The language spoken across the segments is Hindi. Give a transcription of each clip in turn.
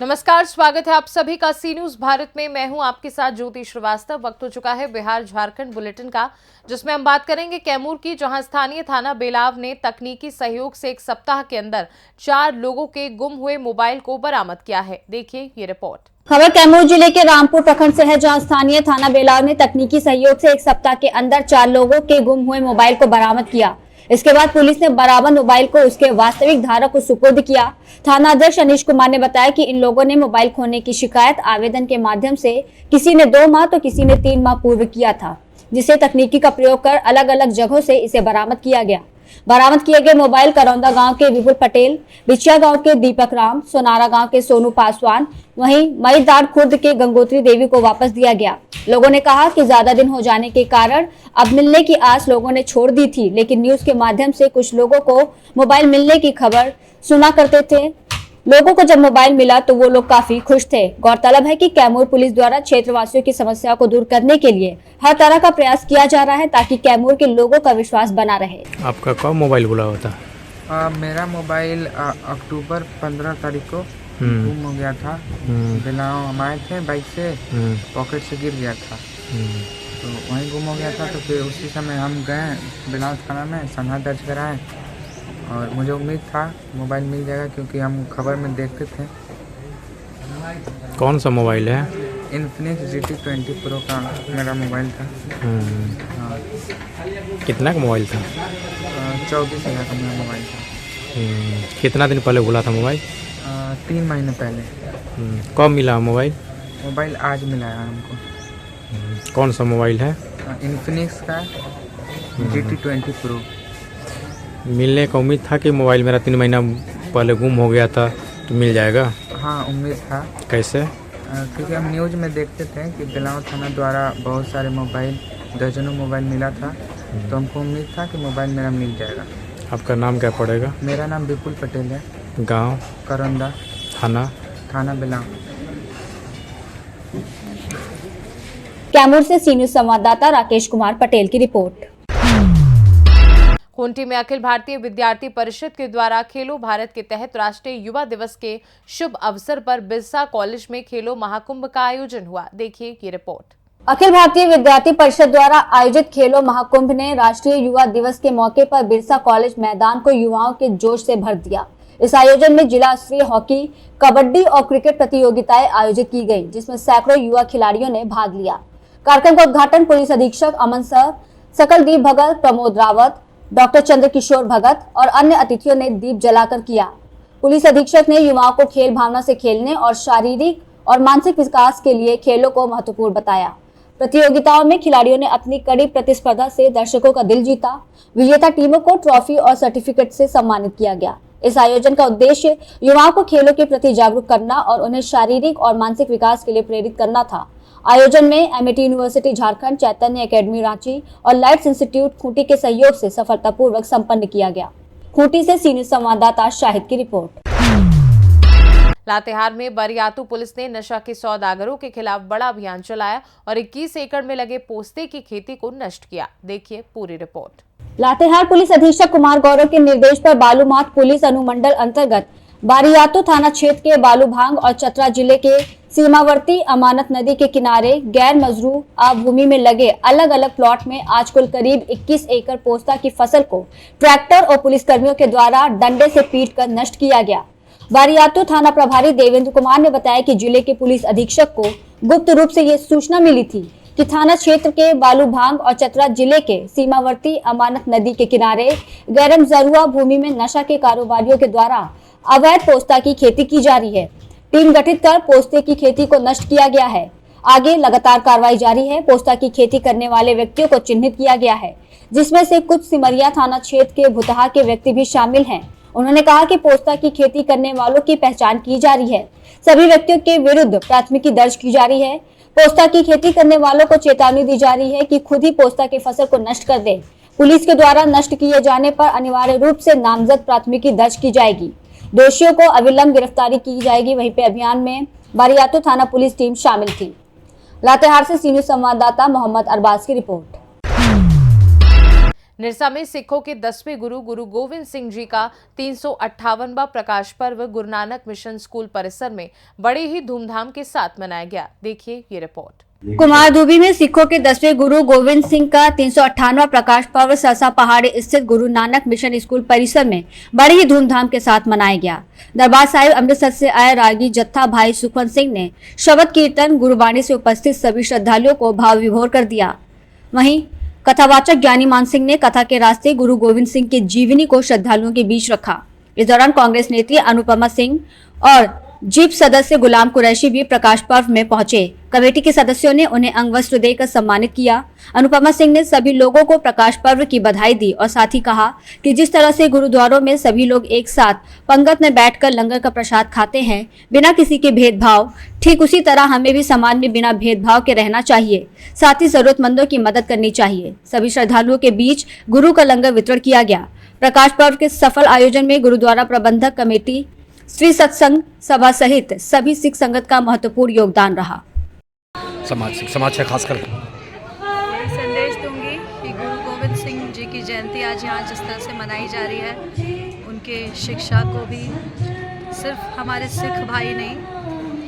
नमस्कार, स्वागत है आप सभी का सी न्यूज भारत में। मैं हूं आपके साथ ज्योति श्रीवास्तव। वक्त हो चुका है बिहार झारखंड बुलेटिन का, जिसमें हम बात करेंगे कैमूर की, जहां स्थानीय थाना बेलाव ने तकनीकी सहयोग से एक सप्ताह के अंदर 4 लोगों के गुम हुए मोबाइल को बरामद किया है। देखिए ये रिपोर्ट। खबर कैमूर जिले के रामपुर प्रखंड से है, जहां स्थानीय थाना बेलाव ने तकनीकी सहयोग से एक सप्ताह के अंदर 4 लोगों के गुम हुए मोबाइल को बरामद किया। इसके बाद पुलिस ने बरामद मोबाइल को उसके वास्तविक धारक को सुपुर्द किया। थाना अध्यक्ष अनीश कुमार ने बताया कि इन लोगों ने मोबाइल खोने की शिकायत आवेदन के माध्यम से किसी ने 2 माह तो किसी ने 3 माह पूर्व किया था, जिसे तकनीकी का प्रयोग कर अलग अलग जगहों से इसे बरामद किया गया। बरामद किए गए मोबाइल करौंदा गांव के विपुल पटेल, बिछिया गांव के दीपक राम, सोनारा गांव के सोनू पासवान, वहीं मईदार खुर्द के गंगोत्री देवी को वापस दिया गया। लोगों ने कहा कि ज्यादा दिन हो जाने के कारण अब मिलने की आस लोगों ने छोड़ दी थी, लेकिन न्यूज के माध्यम से कुछ लोगों को मोबाइल मिलने की खबर सुना करते थे। लोगों को जब मोबाइल मिला तो वो लोग काफी खुश थे। गौरतलब है कि कैमूर पुलिस द्वारा क्षेत्रवासियों की समस्या को दूर करने के लिए हर तरह का प्रयास किया जा रहा है, ताकि कैमूर के लोगों का विश्वास बना रहे। आपका कब मोबाइल गुला होता? मेरा मोबाइल अक्टूबर 15 तारीख को गुम हो गया था। बिलाव हम आए थे बाइक से, पॉकेट से गिर गया था, तो वहीं गुम हो गया था। तो फिर उसी समय हम गए बिलाव थाना में, संज्ञा दर्ज कराए और मुझे उम्मीद था मोबाइल मिल जाएगा, क्योंकि हम खबर में देखते थे। कौन सा मोबाइल है? इन्फिनिक्स GT20 Pro का मेरा मोबाइल था। हाँ। कितना का मोबाइल था? 24,000 का मेरा मोबाइल था। कितना दिन पहले गुला था मोबाइल? 3 महीने पहले। कब मिला मोबाइल? मोबाइल आज मिला है हमको। कौन सा मोबाइल है? इन्फिनिक्स का GT20 Pro। मिलने का उम्मीद था कि मोबाइल मेरा 3 महीना पहले गुम हो गया था, तो मिल जाएगा? हाँ, उम्मीद था। कैसे? क्योंकि हम न्यूज़ में देखते थे कि बिलाव थाना द्वारा बहुत सारे मोबाइल, दर्जनों मोबाइल मिला था, तो हमको उम्मीद था कि मोबाइल मेरा मिल जाएगा। आपका नाम क्या पड़ेगा? मेरा नाम विपुल पटेल है। गांव? करौंदा। थाना बिलाव। कैमूर से सी न्यूज संवाददाता राकेश कुमार पटेल की रिपोर्ट। खूंटी में अखिल भारतीय विद्यार्थी परिषद के द्वारा खेलो भारत के तहत राष्ट्रीय युवा दिवस के शुभ अवसर पर बिरसा कॉलेज में खेलो महाकुंभ का आयोजन हुआ। देखिए ये रिपोर्ट। अखिल भारतीय विद्यार्थी परिषद द्वारा आयोजित खेलो महाकुंभ ने राष्ट्रीय युवा दिवस के मौके पर बिरसा कॉलेज मैदान को युवाओं के जोश से भर दिया। इस आयोजन में जिला स्तरीय हॉकी, कबड्डी और क्रिकेट प्रतियोगिताएं आयोजित की गई, जिसमें सैकड़ों युवा खिलाड़ियों ने भाग लिया। कार्यक्रम का उद्घाटन पुलिस अधीक्षक अमन सर, सकलदीप भगत, प्रमोद रावत, डॉक्टर चंद्रकिशोर भगत और अन्य अतिथियों ने दीप जलाकर किया। पुलिस अधीक्षक ने युवाओं को खेल भावना से खेलने और शारीरिक और मानसिक विकास के लिए खेलों को महत्वपूर्ण बताया। प्रतियोगिताओं में खिलाड़ियों ने अपनी कड़ी प्रतिस्पर्धा से दर्शकों का दिल जीता। विजेता टीमों को ट्रॉफी और सर्टिफिकेट से सम्मानित किया गया। इस आयोजन का उद्देश्य युवाओं को खेलों के प्रति जागरूक करना और उन्हें शारीरिक और मानसिक विकास के लिए प्रेरित करना था। आयोजन में एमआईटी यूनिवर्सिटी झारखंड, चैतन्य एकेडमी रांची और लाइट्स इंस्टीट्यूट खूंटी के सहयोग से सफलतापूर्वक संपन्न किया गया। खूंटी से सी न्यूज संवाददाता शाहिद की रिपोर्ट। लातेहार में बरियातू पुलिस ने नशा के सौदागरों के खिलाफ बड़ा अभियान चलाया और 21 एकड़ में लगे पोस्ते की खेती को नष्ट किया। देखिए पूरी रिपोर्ट। लातेहार पुलिस अधीक्षक कुमार गौरव के निर्देश पर बालूमाथ पुलिस अनुमंडल अंतर्गत बारियातू थाना क्षेत्र के बालूभांग और चतरा जिले के सीमावर्ती अमानत नदी के किनारे गैर मजरू भूमि में लगे अलग अलग प्लॉट में आज कुल करीब 21 एकड़ पोस्ता की फसल को ट्रैक्टर और पुलिसकर्मियों के द्वारा डंडे से पीटकर नष्ट किया गया। बारियातू थाना प्रभारी देवेंद्र कुमार ने बताया कि जिले के पुलिस अधीक्षक को गुप्त रूप से ये सूचना मिली थी कि थाना क्षेत्र के बालूभांग और चतरा जिले के सीमावर्ती अमानत नदी के किनारे गैर मजरूआ भूमि में नशा के कारोबारियों के द्वारा अवैध पोस्ता की खेती की जा रही है। टीम गठित कर पोस्ते की खेती को नष्ट किया गया है। आगे लगातार कार्रवाई जारी है। पोस्ता की खेती करने वाले व्यक्तियों को चिन्हित किया गया है, जिसमें से कुछ सिमरिया थाना क्षेत्र के भुतहा के व्यक्ति भी शामिल हैं। उन्होंने कहा कि पोस्ता की खेती करने वालों की पहचान की जा रही है। सभी व्यक्तियों के विरुद्ध प्राथमिकी दर्ज की जा रही है। पोस्ता की खेती करने वालों को चेतावनी दी जा रही है कि खुद ही पोस्ता की फसल को नष्ट कर दे। पुलिस के द्वारा नष्ट किए जाने पर अनिवार्य रूप से नामजद प्राथमिकी दर्ज की जाएगी। दोषियों को अविलंब गिरफ्तारी की जाएगी। वहीं पे अभियान में बारियातू थाना पुलिस टीम शामिल थी। लातेहार से सी न्यूज संवाददाता मोहम्मद अरबाज की रिपोर्ट। निरसा में सिखों के 10वें गुरु गुरु गोविंद सिंह जी का 358वां प्रकाश पर्व गुरु नानक मिशन स्कूल परिसर में बड़े ही धूमधाम के साथ मनाया गया। देखिए ये रिपोर्ट। कुमारधुबी में सिखों के 10वें गुरु गोविंद सिंह का 358वां प्रकाश पर्व सरसा पहाड़ी स्थित गुरु नानक मिशन स्कूल परिसर में बड़े ही धूमधाम के साथ मनाया गया। दरबार साहिब अमृतसर से आए रागी जत्था भाई सुखवंत सिंह ने शबद कीर्तन गुरुबाणी से उपस्थित सभी श्रद्धालुओं को भाव विभोर कर दिया। वहीं कथावाचक ज्ञानी मान सिंह ने कथा के रास्ते गुरु गोविंद सिंह की जीवनी को श्रद्धालुओं के बीच रखा। इस दौरान कांग्रेस नेत्री अनुपमा सिंह और जीप सदस्य गुलाम कुरैशी भी प्रकाश पर्व में पहुंचे। कमेटी के सदस्यों ने उन्हें अंग वस्त्र देकर सम्मानित किया। अनुपमा सिंह ने सभी लोगों को प्रकाश पर्व की बधाई दी और साथ ही कहा कि जिस तरह से गुरुद्वारों में सभी लोग एक साथ पंगत में बैठकर लंगर का प्रसाद खाते हैं बिना किसी के भेदभाव, ठीक उसी तरह हमें भी समाज में बिना भेदभाव के रहना चाहिए। साथ ही जरूरतमंदों की मदद करनी चाहिए। सभी श्रद्धालुओं के बीच गुरु का लंगर वितरण किया गया। प्रकाश पर्व के सफल आयोजन में गुरुद्वारा प्रबंधक कमेटी, श्री सत्संग सभा सहित सभी सिख संगत का महत्वपूर्ण योगदान रहा। समाज से खासकर मैं संदेश दूंगी कि गुरु गोविंद सिंह जी की जयंती आज यहाँ जिस तरह से मनाई जा रही है, उनके शिक्षा को भी सिर्फ हमारे सिख भाई नहीं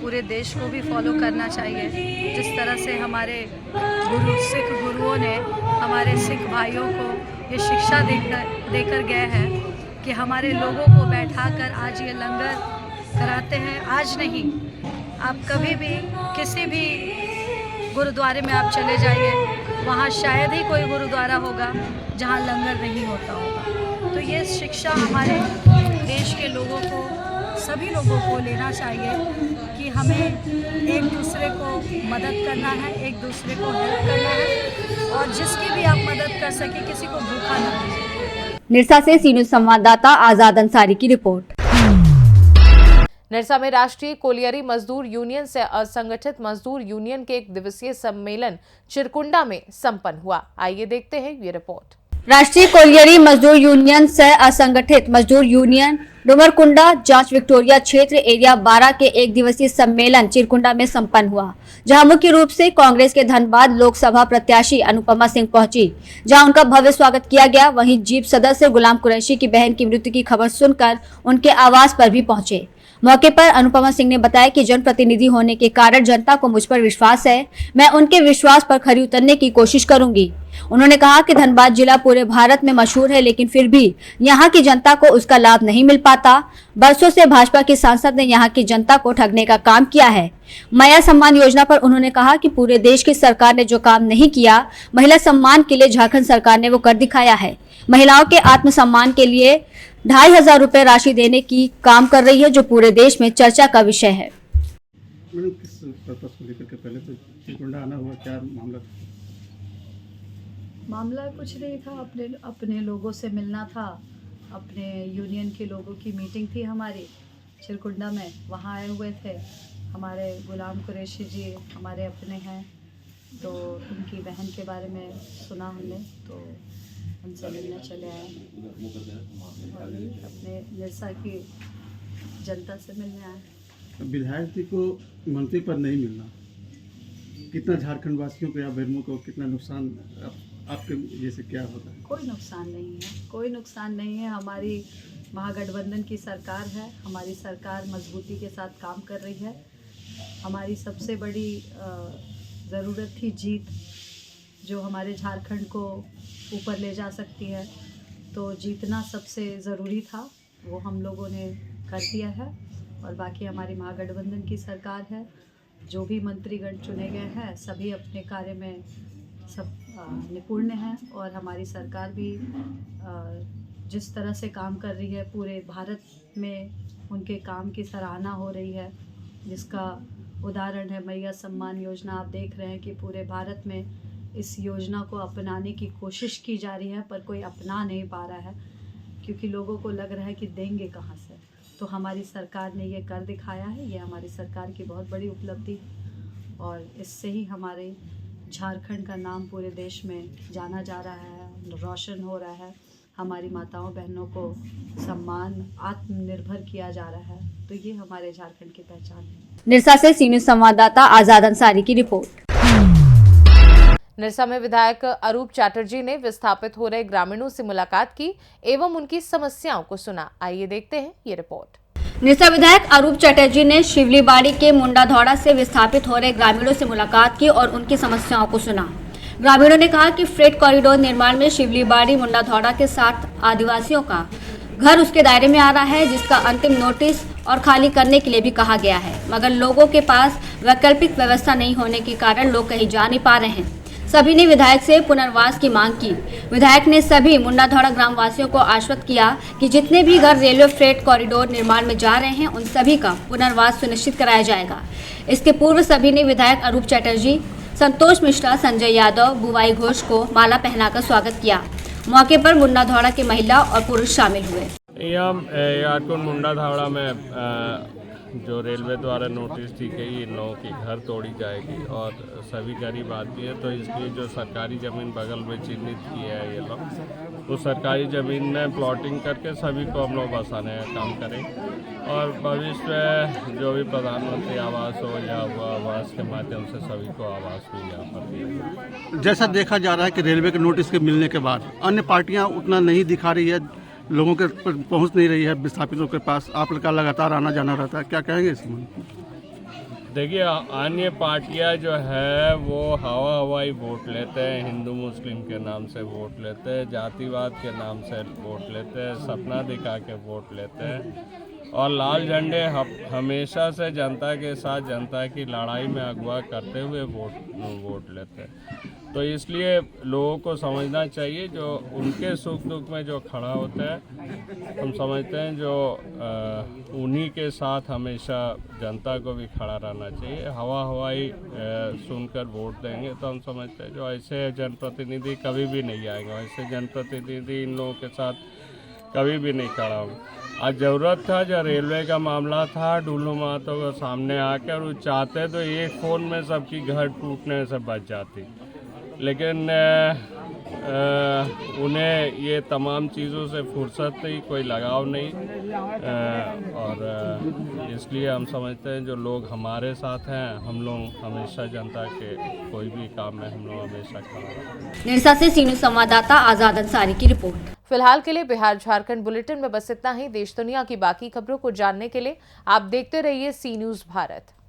पूरे देश को भी फॉलो करना चाहिए। जिस तरह से हमारे सिख गुरुओं ने हमारे सिख भाइयों को ये शिक्षा देकर गए हैं कि हमारे लोगों को बैठाकर आज ये लंगर कराते हैं। आज नहीं, आप कभी भी किसी भी गुरुद्वारे में आप चले जाइए, वहाँ शायद ही कोई गुरुद्वारा होगा जहाँ लंगर नहीं होता होगा। तो ये शिक्षा हमारे देश के लोगों को, सभी लोगों को लेना चाहिए कि हमें एक दूसरे को मदद करना है, एक दूसरे को हेल्प करना है और जिसकी भी आप मदद कर सके, किसी को भूखा ना कीजिए। निरसा से सी न्यूज संवाददाता आजाद अंसारी की रिपोर्ट। निरसा में राष्ट्रीय कोलियरी मजदूर यूनियन से असंगठित मजदूर यूनियन के 1 दिवसीय सम्मेलन चिरकुंडा में संपन्न हुआ। आइए देखते हैं ये रिपोर्ट। राष्ट्रीय कोलियरी मजदूर यूनियन से असंगठित मजदूर यूनियन डुमरकुंडा जांच विक्टोरिया क्षेत्र एरिया 12 के 1 दिवसीय सम्मेलन चिरकुंडा में संपन्न हुआ, जहां मुख्य रूप से कांग्रेस के धनबाद लोकसभा प्रत्याशी अनुपमा सिंह पहुंची, जहां उनका भव्य स्वागत किया गया। वहीं जीप सदस्य गुलाम कुरैशी की बहन की मृत्यु की खबर सुनकर उनके आवास पर भी पहुंचे। मौके पर अनुपमा सिंह ने बताया कि जनप्रतिनिधि होने के कारण जनता को मुझ पर विश्वास है, मैं उनके विश्वास पर खरी उतरने की कोशिश करूंगी। उन्होंने कहा कि धनबाद जिला पूरे भारत में मशहूर है, लेकिन फिर भी यहाँ की जनता को उसका लाभ नहीं मिल पाता। बरसों से भाजपा के सांसद ने यहाँ की जनता को ठगने का काम किया है। माया सम्मान योजना पर उन्होंने कहा कि पूरे देश की सरकार ने जो काम नहीं किया, महिला सम्मान के लिए झारखंड सरकार ने वो कर दिखाया है। महिलाओं के आत्मसम्मान के लिए 2500 रुपए राशि देने की काम कर रही है, जो पूरे देश में चर्चा का विषय है। मैडम, किस पर्पस को लेकर के पहले तो चिरकुंडा आना हुआ, क्या मामला था? मामला कुछ नहीं था, अपने लोगों से मिलना था। अपने यूनियन के लोगों की मीटिंग थी हमारी चिरकुंडा में, वहाँ आए हुए थे। हमारे गुलाम कुरैशी जी हमारे अपने हैं, तो उनकी बहन के बारे में सुना हमने, तो उनसे मिलने चले आए और अपने निरसा की जनता से मिलने आए। विधायक जी को मंत्री पर नहीं मिलना कितना झारखंड वासियों को या बेरमो को कितना नुकसान आपके जैसे क्या होता है? कोई नुकसान नहीं है, कोई नुकसान नहीं है। हमारी महागठबंधन की सरकार है, हमारी सरकार मजबूती के साथ काम कर रही है। हमारी सबसे बड़ी ज़रूरत थी जीत, जो हमारे झारखंड को ऊपर ले जा सकती है, तो जीतना सबसे ज़रूरी था, वो हम लोगों ने कर दिया है। और बाकी हमारी महागठबंधन की सरकार है, जो भी मंत्रीगण चुने गए हैं सभी अपने कार्य में सब निपुण हैं और हमारी सरकार भी जिस तरह से काम कर रही है, पूरे भारत में उनके काम की सराहना हो रही है, जिसका उदाहरण है मैया सम्मान योजना। आप देख रहे हैं कि पूरे भारत में इस योजना को अपनाने की कोशिश की जा रही है, पर कोई अपना नहीं पा रहा है, क्योंकि लोगों को लग रहा है कि देंगे कहाँ से। तो हमारी सरकार ने ये कर दिखाया है, ये हमारी सरकार की बहुत बड़ी उपलब्धि है और इससे ही हमारे झारखंड का नाम पूरे देश में जाना जा रहा है, रोशन हो रहा है। हमारी माताओं बहनों को सम्मान, आत्मनिर्भर किया जा रहा है, तो ये हमारे झारखंड की पहचान है। निरसा से सी न्यूज संवाददाता आजाद अंसारी की रिपोर्ट। निरसा में विधायक अरूप चैटर्जी ने विस्थापित हो रहे ग्रामीणों से मुलाकात की एवं उनकी समस्याओं को सुना। आइए देखते हैं ये रिपोर्ट। निरसा विधायक अरूप चैटर्जी ने शिवलीबाड़ी के मुंडाधौड़ा से विस्थापित हो रहे ग्रामीणों से मुलाकात की और उनकी समस्याओं को सुना। ग्रामीणों ने कहा कि फ्रेट कॉरिडोर निर्माण में शिवलीबाड़ी मुंडाधौड़ा के 7 आदिवासियों का घर उसके दायरे में आ रहा है, जिसका अंतिम नोटिस और खाली करने के लिए भी कहा गया है, मगर लोगों के पास वैकल्पिक व्यवस्था नहीं होने के कारण लोग कहीं जा नहीं पा रहे हैं। सभी ने विधायक से पुनर्वास की मांग की। विधायक ने सभी मुंडाधौड़ा ग्रामवासियों को आश्वस्त किया कि जितने भी घर रेलवे फ्रेट कॉरिडोर निर्माण में जा रहे हैं उन सभी का पुनर्वास सुनिश्चित कराया जाएगा। इसके पूर्व सभी ने विधायक अरूप चैटर्जी, संतोष मिश्रा, संजय यादव, बुवाई घोष को माला पहनाकर स्वागत किया। मौके पर मुंडाधौड़ा के महिला और पुरुष शामिल हुए। यहाँ मुंडाधौड़ा में जो रेलवे द्वारा नोटिस दी गई, इन लोगों की घर तोड़ी जाएगी और सभी गरीब आदमी है, तो इसलिए जो सरकारी ज़मीन बगल में चिन्हित की है ये लोग, उस सरकारी ज़मीन में प्लॉटिंग करके सभी को हम लोग बसाने का काम करें और भविष्य में जो भी प्रधानमंत्री आवास हो या आवास के माध्यम से सभी को आवास भी यहाँ पर दिया। जैसा देखा जा रहा है कि रेलवे के नोटिस के मिलने के बाद अन्य पार्टियां उतना नहीं दिखा रही है, लोगों के पहुंच नहीं रही है विस्थापितों के पास, आप लोग का लगातार आना जाना रहता है, क्या कहेंगे इसमें? देखिए, अन्य पार्टियां जो है वो हवाई वोट लेते हैं, हिंदू मुस्लिम के नाम से वोट लेते हैं, जातिवाद के नाम से वोट लेते हैं, सपना दिखा के वोट लेते हैं और लाल झंडे हमेशा से जनता के साथ जनता की लड़ाई में अगवा करते हुए वोट लेते हैं। तो इसलिए लोगों को समझना चाहिए, जो उनके सुख दुख में जो खड़ा होता है, हम समझते हैं जो उन्हीं के साथ हमेशा जनता को भी खड़ा रहना चाहिए। हवाई सुनकर वोट देंगे तो हम समझते हैं जो ऐसे जनप्रतिनिधि कभी भी नहीं आएंगे, ऐसे जनप्रतिनिधि इन लोगों के साथ कभी भी नहीं खड़ा होगा। आज ज़रूरत था, जो रेलवे का मामला था, डुल्लू महतो को सामने आकर वो चाहते तो एक फ़ोन में सबकी घर टूटने से बच जाती, लेकिन उन्हें ये तमाम चीज़ों से फुर्सत नहीं, कोई लगाव नहीं और इसलिए हम समझते हैं जो लोग हमारे साथ हैं, हम लोग हमेशा जनता के कोई भी काम में हम लोग हमेशा खड़ा रहेंगे। निरसा से सी न्यूज़ संवाददाता आजाद अंसारी की रिपोर्ट। फिलहाल के लिए बिहार झारखंड बुलेटिन में बस इतना ही। देश दुनिया की बाकी खबरों को जानने के लिए आप देखते रहिए सी न्यूज़ भारत।